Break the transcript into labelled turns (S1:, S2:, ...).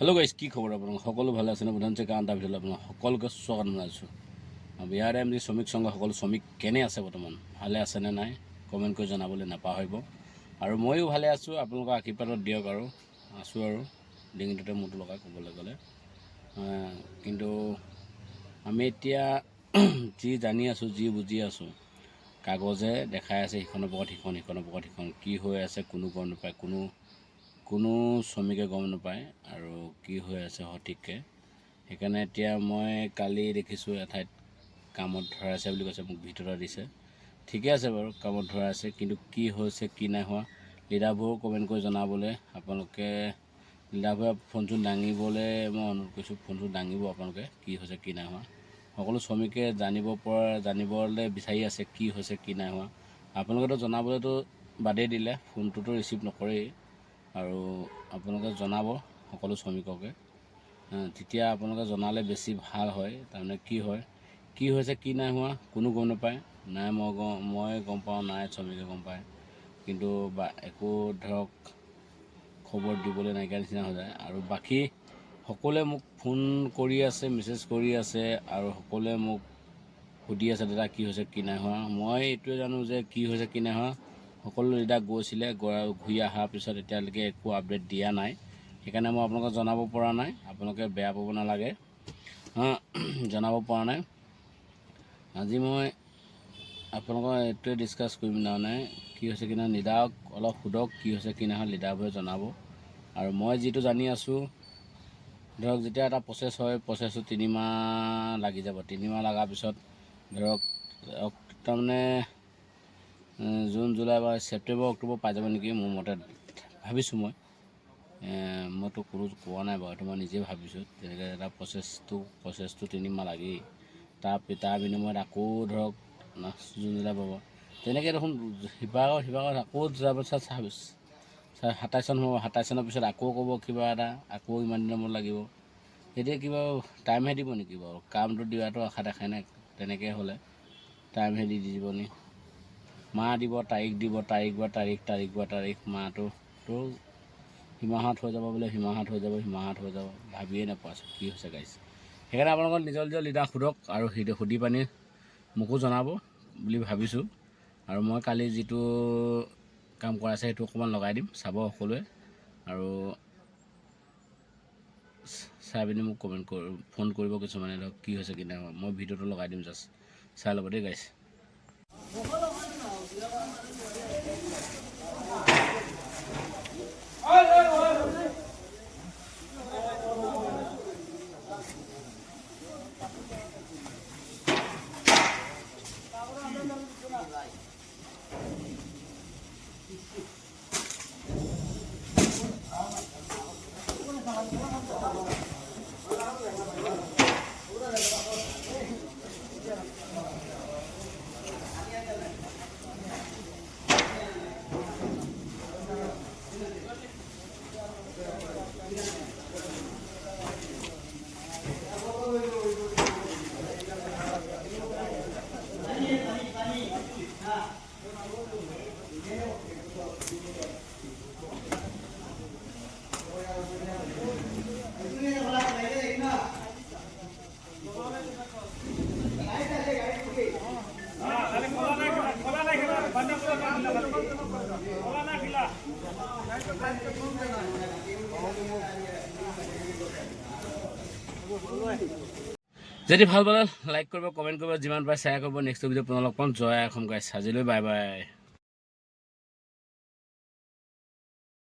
S1: Hello' guys, কি খবৰ আপোনালোক সকলো ভালে আছেনে? প্ৰধান কাৰণ এটা ভিতৰত আপোনাক সকলোকে স্বাগতম জনাইছোঁ। বিহাৰ এম জি শ্ৰমিক সংঘ সকলো শ্ৰমিক কেনে আছে বৰ্তমান, ভালে আছেনে নাই কমেণ্ট কৰি জনাবলৈ নাপাহৰিব। আৰু ময়ো ভালে আছোঁ, আপোনালোকৰ আশীৰ্বাদত দিয়ক। আৰু আছোঁ আৰু ডিঙিটোতে মূৰটো লগাই ক'বলৈ গ'লে। কিন্তু আমি এতিয়া যি জানি আছোঁ, যি বুজি আছোঁ, কাগজে দেখাই আছে সিখনৰ পকত সিখন, সিখনৰ পকত সিখন, কি হৈ আছে কোনো গম নাপায়, কোনো শ্ৰমিকে গম নাপায় আৰু কি হৈ আছে সঠিককৈ। সেইকাৰণে এতিয়া মই কালি দেখিছোঁ এঠাইত কামত ধৰাইছে বুলি কৈছে, মোক ভিতৰত দিছে। ঠিকে আছে বাৰু, কামত ধৰাইছে, কিন্তু কি হৈছে কি নাই হোৱা লিডাৰবোৰেও কমেণ্ট কৰি জনাবলৈ। আপোনালোকে লিডাৰবোৰে ফোনটো দাঙিবলৈ মই অনুৰোধ কৰিছোঁ, ফোনটো দাঙিব আপোনালোকে, কি হৈছে কি নাই হোৱা। সকলো শ্ৰমিকে জানিবলৈ বিচাৰি আছে কি হৈছে কি নাই হোৱা। আপোনালোকেতো জনাবলৈতো বাদেই দিলে, ফোনটোতো ৰিচিভ নকৰেই। আৰু আপোনালোকে জনাব সকলো শ্ৰমিককে, তেতিয়া আপোনালোকে জনালে বেছি ভাল হয়। তাৰমানে কি হৈছে কি নাই হোৱা কোনো গম নাপায়, নাই মই গম পাওঁ, নাই শ্ৰমিকে গম পায়, কিন্তু একো ধৰক খবৰ দিবলৈ নাইকিয়া নিচিনা হৈ যায়। আৰু বাকী সকলোৱে মোক ফোন কৰি আছে, মেছেজ কৰি আছে, আৰু সকলোৱে মোক সুধি আছে দাদা কি হৈছে কি নাই হোৱা। মই এইটোৱে জানো যে কি হৈছে কি নাই হোৱা সকলো লিডাৰ গৈছিলে, ঘূৰি অহাৰ পিছত এতিয়ালৈকে একো আপডেট দিয়া নাই। সেইকাৰণে মই আপোনালোকক জনাব পৰা নাই, আপোনালোকে বেয়া পাব নালাগে, জনাব পৰা নাই। আজি মই আপোনালোকৰ এইটোৱে ডিছকাছ কৰিম, তাৰমানে কি হৈছে কি নাই, লিডাৰক অলপ সোধক কি হৈছে কি নাই হোৱা, লিডাৰবোৰে জনাব। আৰু মই যিটো জানি আছোঁ, ধৰক যেতিয়া এটা প্ৰচেছ হয়, প্ৰচেছটো 3 মাহ লাগি যাব। 3 মাহ লগাৰ পিছত ধৰক তাৰমানে জুন, জুলাই বা ছেপ্টেম্বৰ, অক্টোবৰ পাই যাব নেকি, মোৰ মতে ভাবিছোঁ। মইতো কোনো কোৱা নাই বাৰু, এইটো মই নিজে ভাবিছোঁ। তেনেকৈ এটা প্ৰচেছটো 3 মাহ লাগেই। তাৰ বিনিময়ত আকৌ ধৰক জুন, জুলাই পাব। তেনেকৈ দেখোন সিপাকৰ আকৌ যোৱাৰ পিছত 27 চন হ'ব, 27 চনৰ পিছত আকৌ ক'ব কিবা এটা, আকৌ ইমান দিনৰ মূৰত লাগিব। এতিয়া কিবা টাইমহে দিব নেকি বাৰু? কামটো দিয়াটো আশা দেখাই নাই। তেনেকৈ হ'লে টাইমহে দি দিব নি? মাহ দিব, তাৰিখ দিব, তাৰিখ বা তাৰিখ, মাহটোতো সীমাহত হৈ যাব বোলে, সীমাহত হৈ যাব, ভাবিয়ে নাপাইছোঁ কি হৈছে গাইছ। সেইকাৰণে আপোনালোকৰ নিজৰ লিডাৰ সোধক, আৰু সুধি পানি মোকো জনাব বুলি ভাবিছোঁ। আৰু মই কালি যিটো কাম কৰাইছে সেইটো অকণমান লগাই দিম, চাব সকলোৱে, আৰু চাই পিনি মোক ফোন কৰিব কিছুমানে, ধৰক কি হৈছে কি নাই হোৱা। মই ভিডিঅ'টো লগাই দিম, জাষ্ট চাই ল'ব দেই গাইছ। যদি ভাল পালে লাইক কৰিব, কমেণ্ট কৰিব, যিমান পাৰে শ্বেয়াৰ কৰিব। নেক্সট ভিডিঅ' পুনৰ লগ পাম। জয় অসম গাইছ, আজিলৈ বাই বাই।